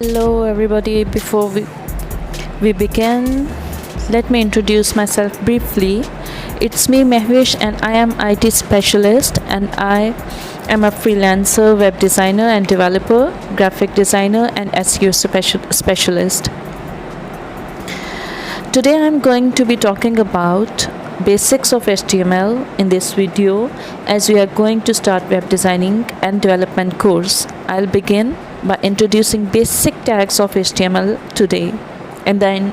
Hello, everybody. Before we begin, let me introduce myself briefly. It's me, Mehwish, and I am IT specialist, and I am a freelancer, web designer, and developer, graphic designer, and SEO specialist. Today, I'm going to be talking about basics of HTML in this video, as we are going to start web designing and development course. I'll begin by introducing basic tags of HTML today, and then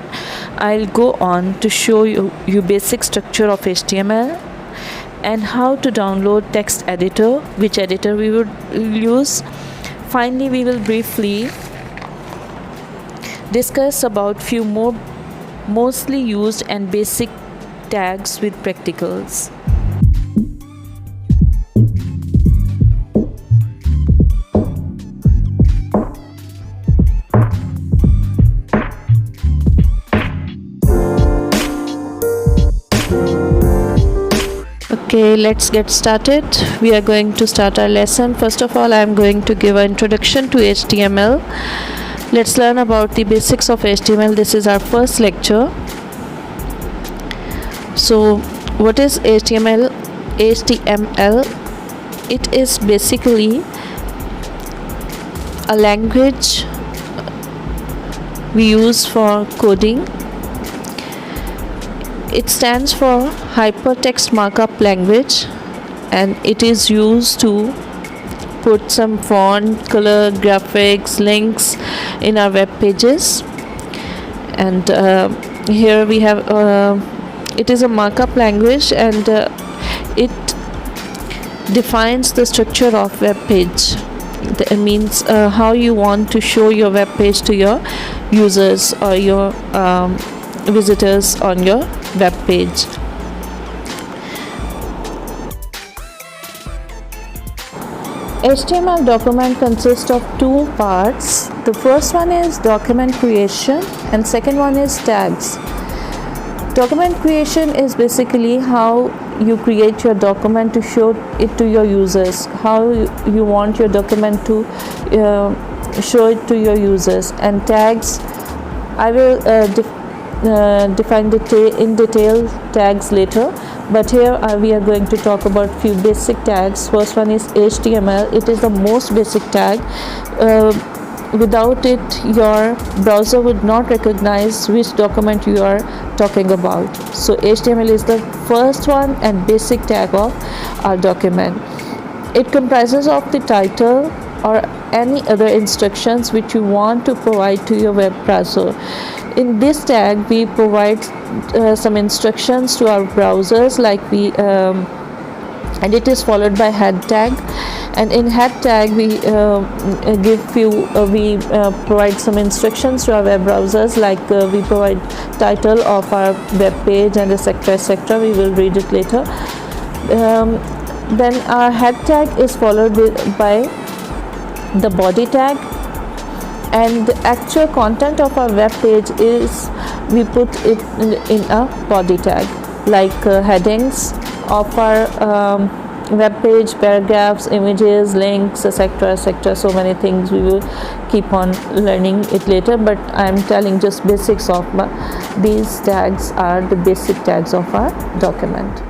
I'll go on to show you basic structure of HTML and how to download text editor, which editor we would use. Finally, we will briefly discuss about few more mostly used and basic tags with practicals. Okay, let's get started. We are going to start our lesson. First of all, I am going to give an introduction to HTML. Let's learn about the basics of HTML. This is our first lecture. So, what is HTML? HTML, it is basically a language we use for coding. It stands for Hypertext Markup Language, and it is used to put some font, color, graphics, links in our web pages. And here we have it is a markup language, and it defines the structure of web page. That means how you want to show your web page to your users or your visitors on your web page. HTML document consists of two parts. The first one is document creation, and second one is tags. Document creation is basically how you create your document to show it to your users, how you want your document to show it to your users. And tags, I will define in detail tags later, but here we are going to talk about few basic tags. First one is HTML. It is the most basic tag. Without it, your browser would not recognize which document you are talking about. So HTML is the first one and basic tag of our document. It comprises of the title or any other instructions which you want to provide to your web browser. In this tag, we provide some instructions to our browsers, like and it is followed by head tag. And in head tag, we provide some instructions to our web browsers, like we provide title of our web page and etc. We will read it later. Then our head tag is followed by the body tag, and the actual content of our web page is we put it in a body tag, like headings of our web page, paragraphs, images, links, etc. So many things. We will keep on learning it later, but I am telling just basics of these tags are the basic tags of our document.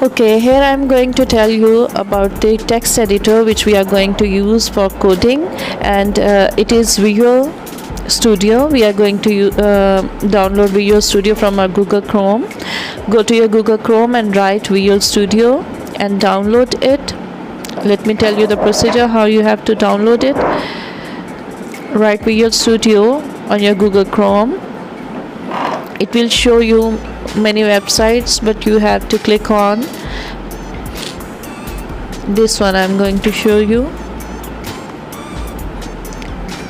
Okay, here I am going to tell you about the text editor which we are going to use for coding, and it is Visual Studio. We are going to download Visual Studio from our Google Chrome. Go to your Google Chrome and write Visual Studio and download it. Let me tell you the procedure how you have to download it. Write Visual Studio on your Google Chrome. It will show you many websites, but you have to click on this one. I'm going to show you.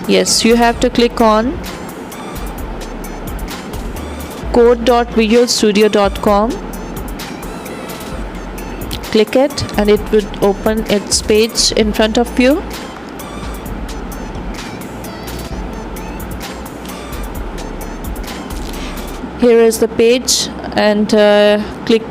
Yes, you have to click on code.visualstudio.com. Click it, and it would open its page in front of you. Here is the page, and click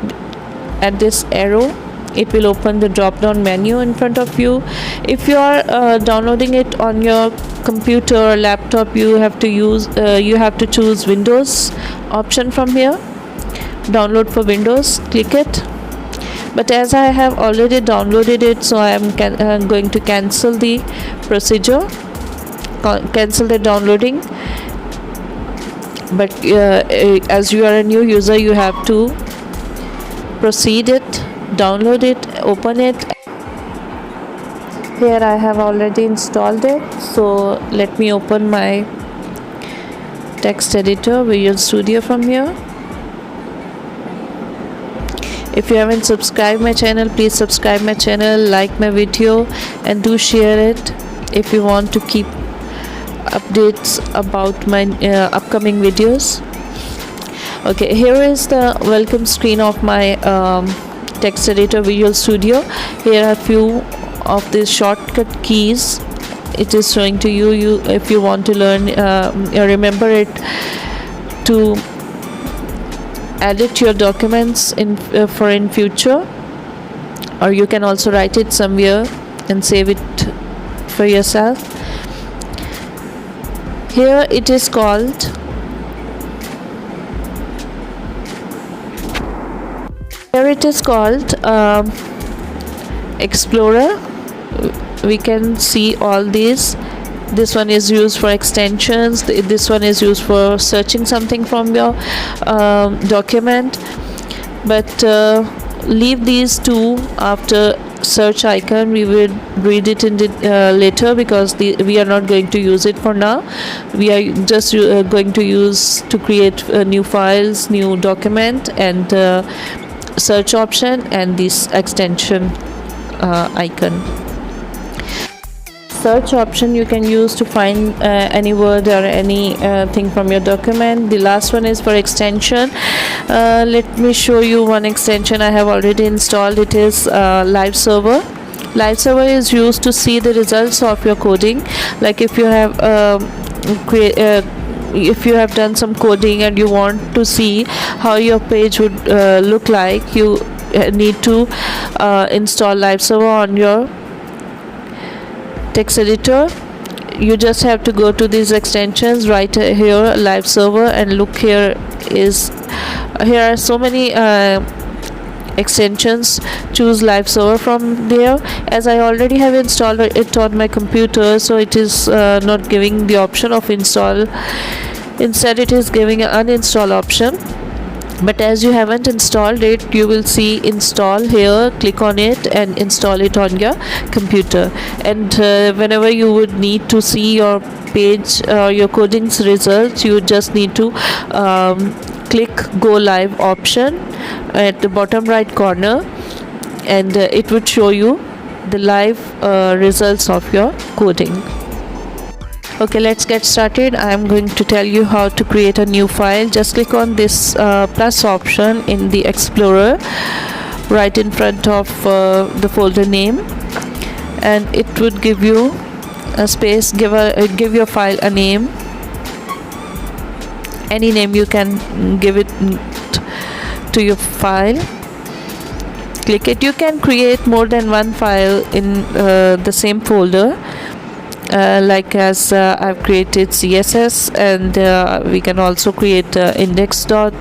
at this arrow, it will open the drop down menu in front of you. If you are downloading it on your computer or laptop, you have to choose Windows option from here. Download for Windows, click it. But as I have already downloaded it, so I am going to cancel the procedure, cancel the downloading. But as you are a new user, you have to proceed it, download it, open it. Here I have already installed it, so let me open my text editor, Visual Studio, from here. If you haven't subscribed my channel, please subscribe my channel, like my video, and do share it if you want to keep updates about my upcoming videos. Okay, here is the welcome screen of my text editor, Visual Studio. Here are few of the shortcut keys it is showing to you. If you want to learn, remember it to edit your documents in future, or you can also write it somewhere and save it for yourself. Here it is called Explorer. We can see all these. This one is used for extensions, this one is used for searching something from your document, but leave these two after search icon. We will read it in the later, because we are not going to use it for now. We are just going to use to create new files, new document, and search option and this extension icon. Search option you can use to find any word or any thing from your document. The last one is for extension. Let me show you one extension I have already installed. It is Live Server. Live Server is used to see the results of your coding. Like if you have done some coding and you want to see how your page would look like, you need to install Live Server on your text editor. You just have to go to these extensions right here, Live Server, and look, here are so many extensions. Choose Live Server from there. As I already have installed it on my computer, so it is not giving the option of install. Instead it is giving an uninstall option. But as you haven't installed it, you will see install here. Click on it and install it on your computer. And whenever you would need to see your page or your coding's results, you just need to click Go Live option at the bottom right corner, and it would show you the live results of your coding. Okay, let's get started. I am going to tell you how to create a new file. Just click on this plus option in the Explorer right in front of the folder name, and it would give you a space. Give your file a name, any name you can give it to your file. Click it. You can create more than one file in the same folder. Like as I've created CSS, and we can also create index.html.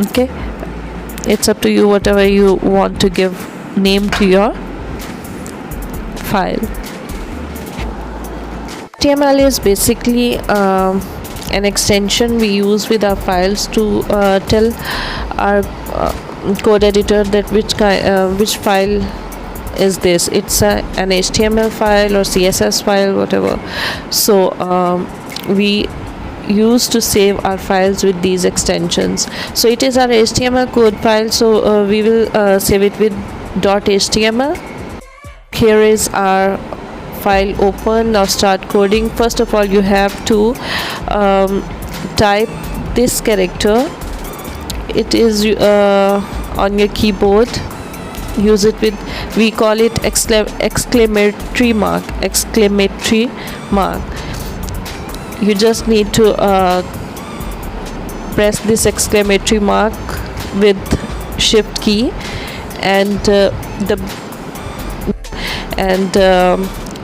Okay, it's up to you, whatever you want to give name to your file. HTML is basically an extension we use with our files to tell our code editor that which file is this. It's an HTML file or CSS file, whatever. So we used to save our files with these extensions. So it is our HTML code file, so we will save it with .html. Here is our file open. Now start coding. First of all, you have to type this character. It is on your keyboard. Use it with, we call it exclamatory mark. You just need to press this exclamatory mark with shift key, and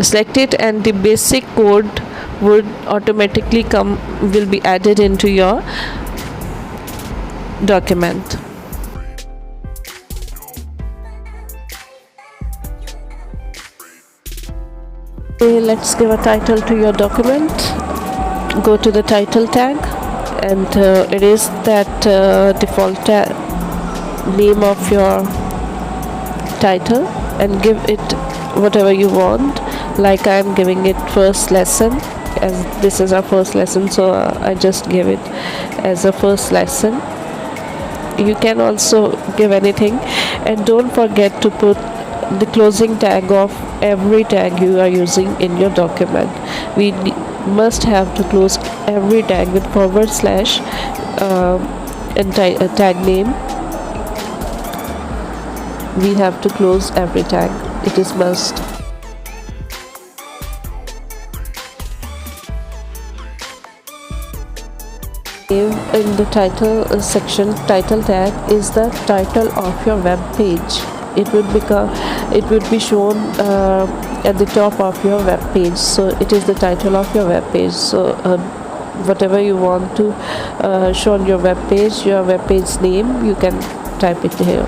select it, and the basic code would automatically will be added into your document. Okay, let's give a title to your document. Go to the title tag and erase that default name of your title and give it whatever you want. Like I'm giving it first lesson, as this is our first lesson, so I just give it as a first lesson. You can also give anything, and don't forget to put the closing tag of every tag you are using in your document. We must have to close every tag with / and tag name. We have to close every tag. It is must. In the title section, title tag is the title of your web page. It would be shown at the top of your web page, so it is the title of your web page. So whatever you want to show on your web page name, you can type it here.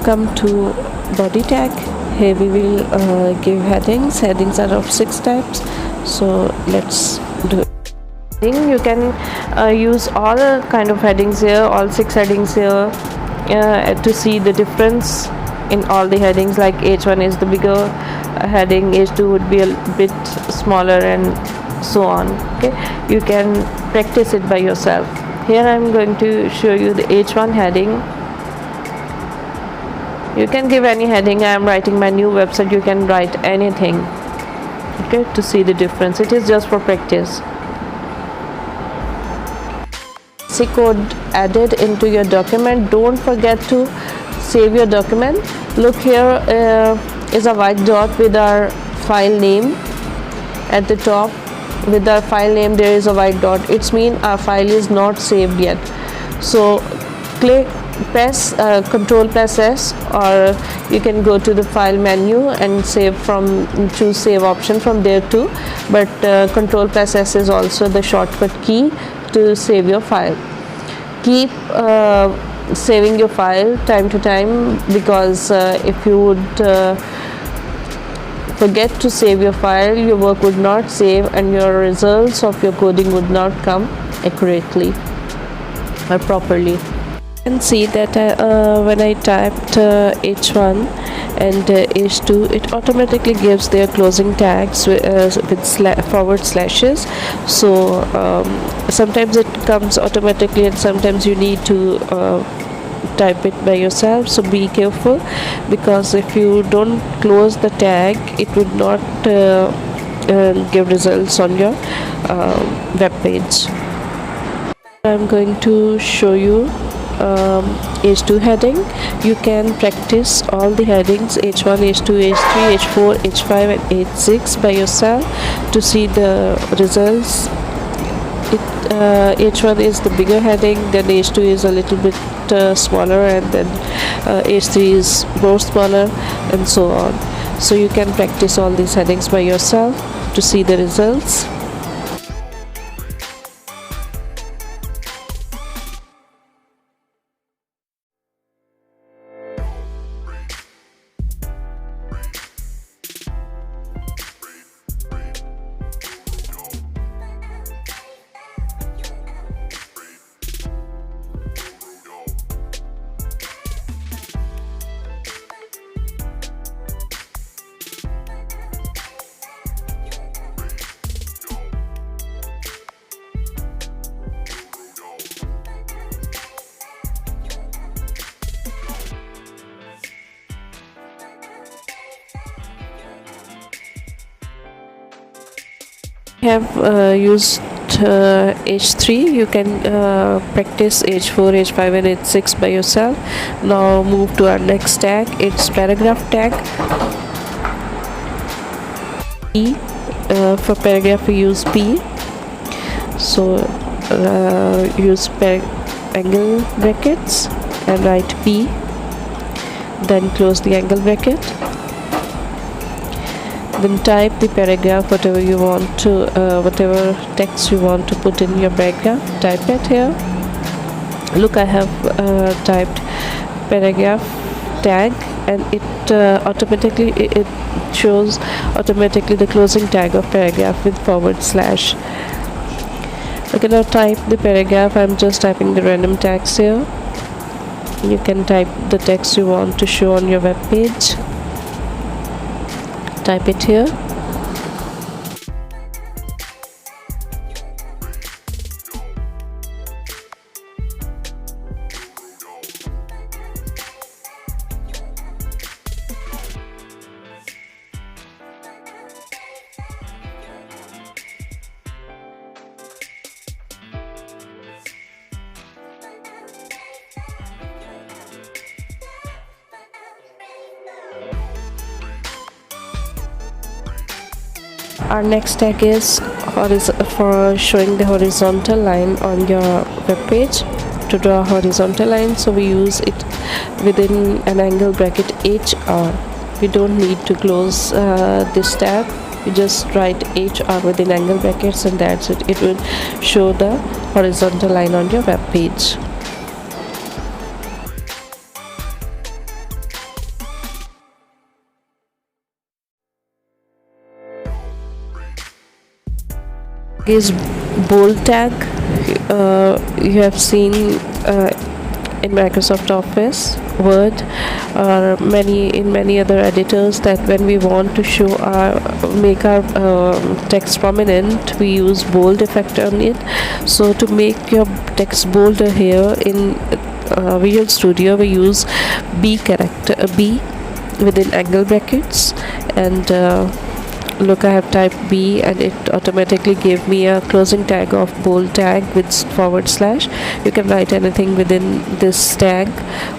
Come to body tag. Here we will give headings. Headings are of 6 types, so let's do it. You can use all kind of headings here, all 6 headings here, to see the difference in all the headings. Like H1 is the bigger heading, H2 would be a bit smaller, and so on. Okay, you can practice it by yourself. Here I'm going to show you the H1 heading. You can give any heading. I am writing my new website. You can write anything, okay, to see the difference. It is just for practice. Code added into your document. Don't forget to save your document. Look, here is a white dot with our file name at the top. With our file name there is a white dot. It's mean our file is not saved yet. So press Ctrl+S, or you can go to the file menu and choose save option from there too, but Ctrl+S is also the shortcut key to save your file. Keep saving your file time to time, because if you would forget to save your file, your work would not save and your results of your coding would not come accurately or properly. You can see that when I typed H1 and H2, it automatically gives their closing tags with /. So sometimes it comes automatically, and sometimes you need to type it by yourself. So be careful, because if you don't close the tag, it would not give results on your web page. I'm going to show you H2 heading. You can practice all the headings H1, H2, H3, H4, H5 and H6 by yourself to see the results. H1 is the bigger heading, then H2 is a little bit smaller, and then H3 is more smaller, and so on. So you can practice all these headings by yourself to see the results. Have used H3. You can practice H4, H5 and H6 by yourself. Now move to our next tag. It's paragraph tag. P, for paragraph we use P. So use angle brackets and write P, then close the angle bracket. Then type the paragraph, whatever you want to, whatever text you want to put in your paragraph, type it here. Look, I have typed paragraph tag, and it automatically it shows automatically the closing tag of paragraph with /. Okay, now type the paragraph. I'm just typing the random tags here. You can type the text you want to show on your web page. Type it here. Our next tag is for showing the horizontal line on your web page. To draw a horizontal line, so we use it within an angle bracket HR. We don't need to close this tab. You just write HR within angle brackets, and that's it. It will show the horizontal line on your web page. Is bold tag. You have seen in Microsoft Office, Word, or many other editors, that when we want to show make our text prominent, we use bold effect on it. So to make your text bolder here in Visual Studio, we use B within angle brackets, and look, I have typed B, and it automatically gave me a closing tag of bold tag with /. You can write anything within this tag,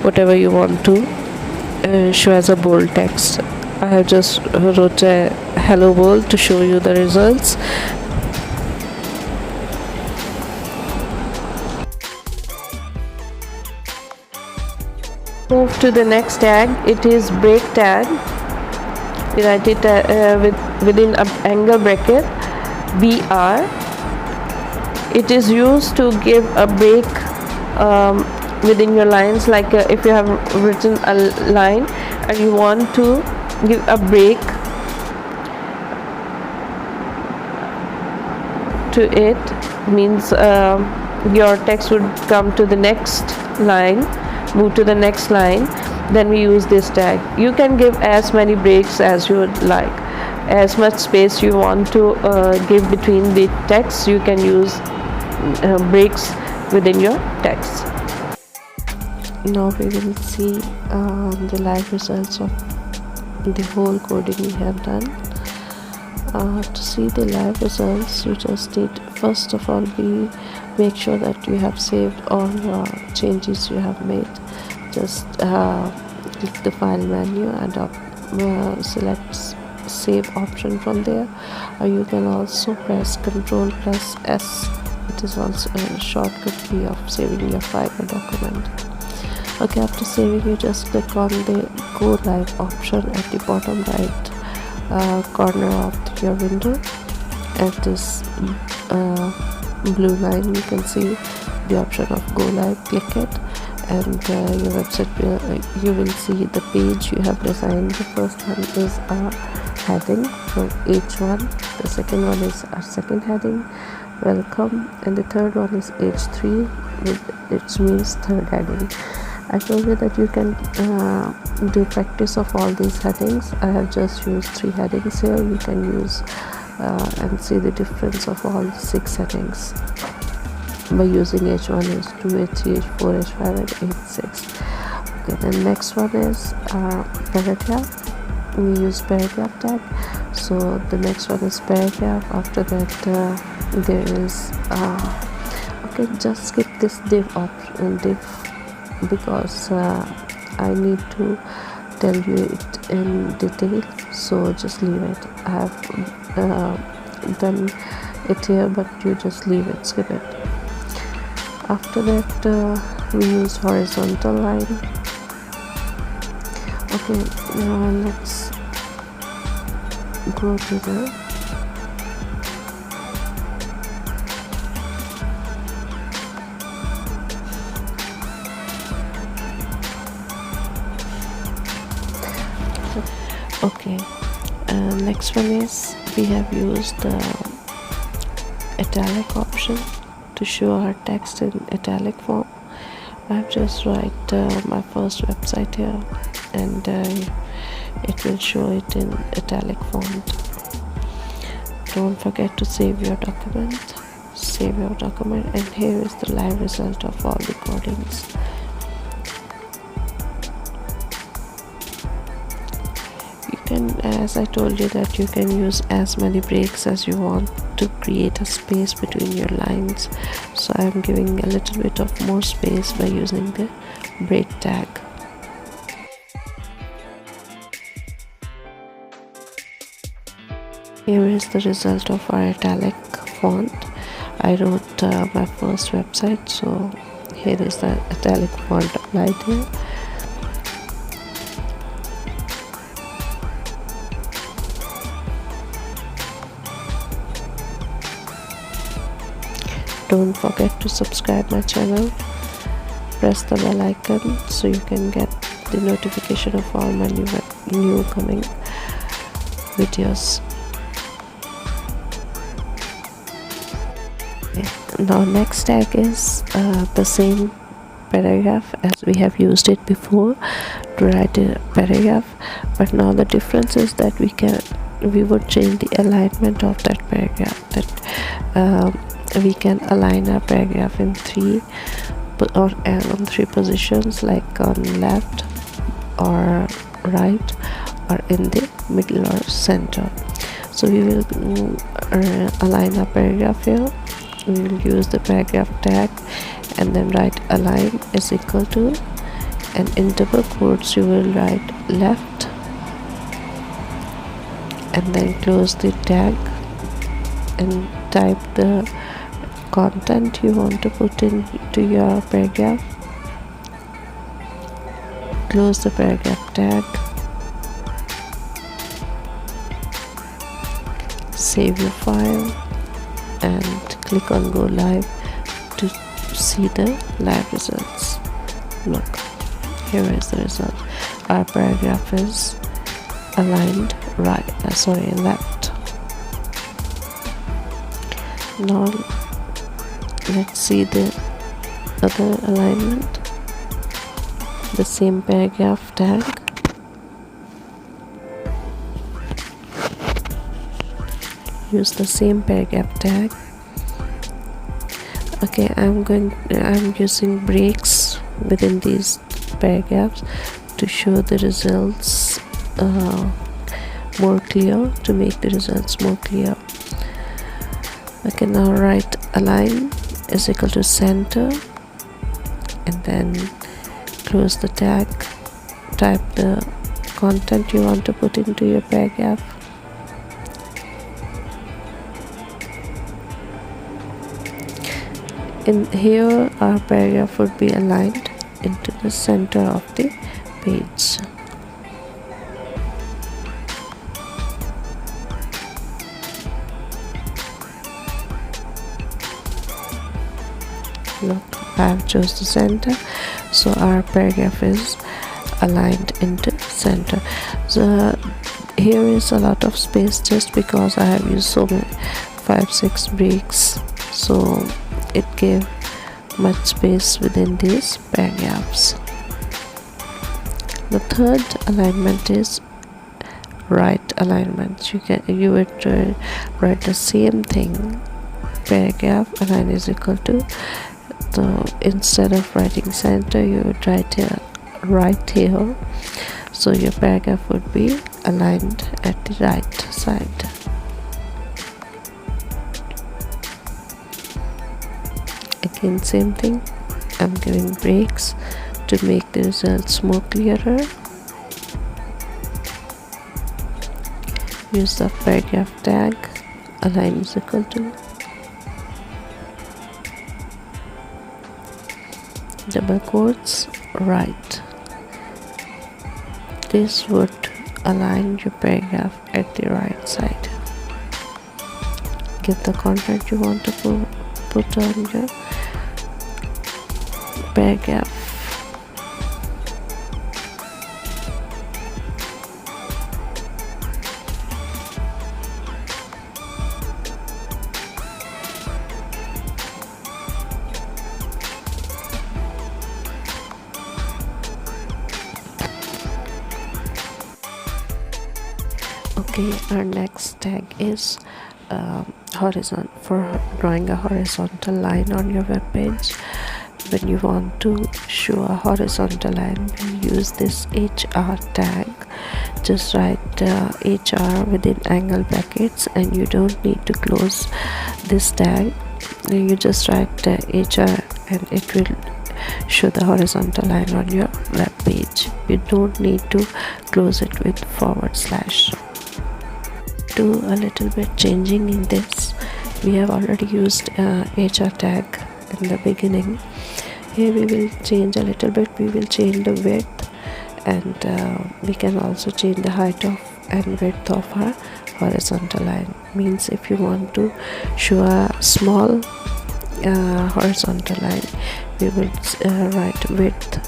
whatever you want to show as a bold text. I have just wrote a hello world to show you the results. Move to the next tag. It is break tag. We write it within an angle bracket BR. It is used to give a break within your lines, like if you have written a line and you want to give a break to it, means your text would come to the next line, move to the next line, then we use this tag. You can give as many breaks as you would like, as much space you want to give between the text. You can use breaks within your text. Now we will see the live results of the whole coding we have done. To see the live results, you just need, first of all, make sure that you have saved all your changes you have made. Just click the file menu and select save option from there, or you can also press Ctrl+S. It is also a shortcut key of saving your file or document. Okay, after saving, you just click on the Go Live option at the bottom right corner of your window. At this blue line, you can see the option of Go Live. Click it, and your website you will see the page you have designed. The first one is a heading for H1, the second one is our second heading, welcome, and the third one is H3, which means third heading. I told you that you can do practice of all these headings. I have just used 3 headings here. You can use and see the difference of all 6 headings by using H1, H2, H3, H4, H5 and H6. Okay, the next one is paragraph. We use paragraph tag. So the next one is paragraph. After that there is okay, just skip this div option, because I need to tell you it in detail, so just leave it. I have done it here, but you just leave it, skip it. After that we use horizontal line. Okay, now let's go to the okay. Next one is we have used the italic option to show our text in italic form. I've just write my first website here, and it will show it in italic font. Don't forget to save your document. And here is the live result of all the codings. You can, as I told you, that you can use as many breaks as you want to create a space between your lines. So I'm giving a little bit of more space by using the break tag. Here is the result of our italic font. I wrote my first website, so here is the italic font applied here. Don't forget to subscribe my channel. Press the bell icon so you can get the notification of all my new coming videos. Now next tag is the same paragraph as we have used it before to write a paragraph, but now the difference is that we would change the alignment of that paragraph. That we can align our paragraph in on three positions, like on left or right or in the middle or center. So we will align our paragraph here. We will use the paragraph tag and then write align is equal to, and in double quotes you will write left and then close the tag and type the content you want to put into your paragraph. Close the paragraph tag, save your file and click on go live to see the live results. Look, here is the result. Our paragraph is aligned left. Now let's see the other alignment. The same paragraph tag. Use the same paragraph tag. Okay, I'm using breaks within these paragraphs to show the results more clear, to make the results more clear. Okay, now write align is equal to center and then close the tag. Type the content you want to put into your paragraph. In here our paragraph would be aligned into the center of the page. Look, I have chose the center, so our paragraph is aligned into center. So here is a lot of space just because I have used so many 5-6 breaks, so it gave much space within these paragraphs. The third alignment is right alignment. You would write the same thing. Paragraph align is equal to, so instead of writing center you would write here right here, so your paragraph would be aligned at the right side. Again, same thing, I'm giving breaks to make the results more clearer. Use the paragraph tag, align is equal to, double quotes, right. This would align your paragraph at the right side. Give the content you want to put on your paragraph. Okay, our next tag is horizontal, for drawing a horizontal line on your web page. When you want to show a horizontal line, we use this HR tag. Just write HR within angle brackets, and you don't need to close this tag. You just write HR and it will show the horizontal line on your web page. You don't need to close it with /. Do a little bit changing in this. We have already used HR tag in the beginning. Here we will change a little bit. We will change the width, and we can also change the height of and width of our horizontal line. Means if you want to show a small horizontal line, we will write width.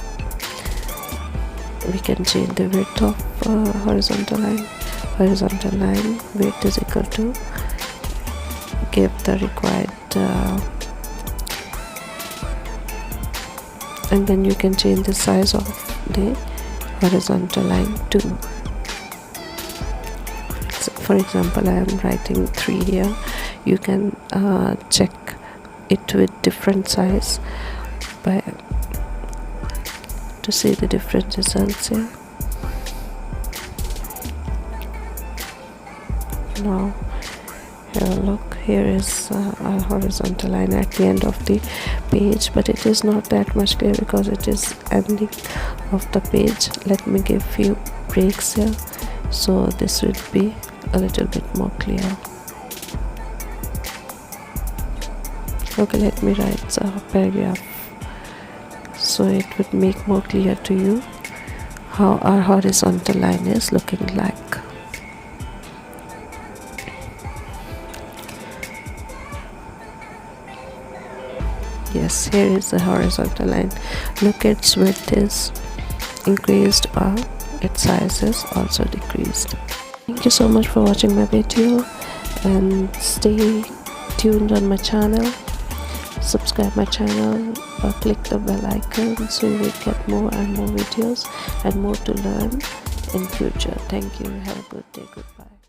We can change the width of horizontal line. Horizontal line width is equal to, give the required and then you can change the size of the horizontal line too. For example, I am writing 3 here. You can check it with different size to see the different results here. Now have a look. Here is a horizontal line at the end of the page, but it is not that much clear because it is ending of the page. Let me give few breaks here, so this would be a little bit more clear. Okay, let me write a paragraph so it would make more clear to you how our horizontal line is looking like. Yes, here is the horizontal line. Look, its width is increased or its size is also decreased. Thank you so much for watching my video, and stay tuned on my channel. Subscribe my channel or click the bell icon so you will get more and more videos and more to learn in future. Thank you. Have a good day. Goodbye.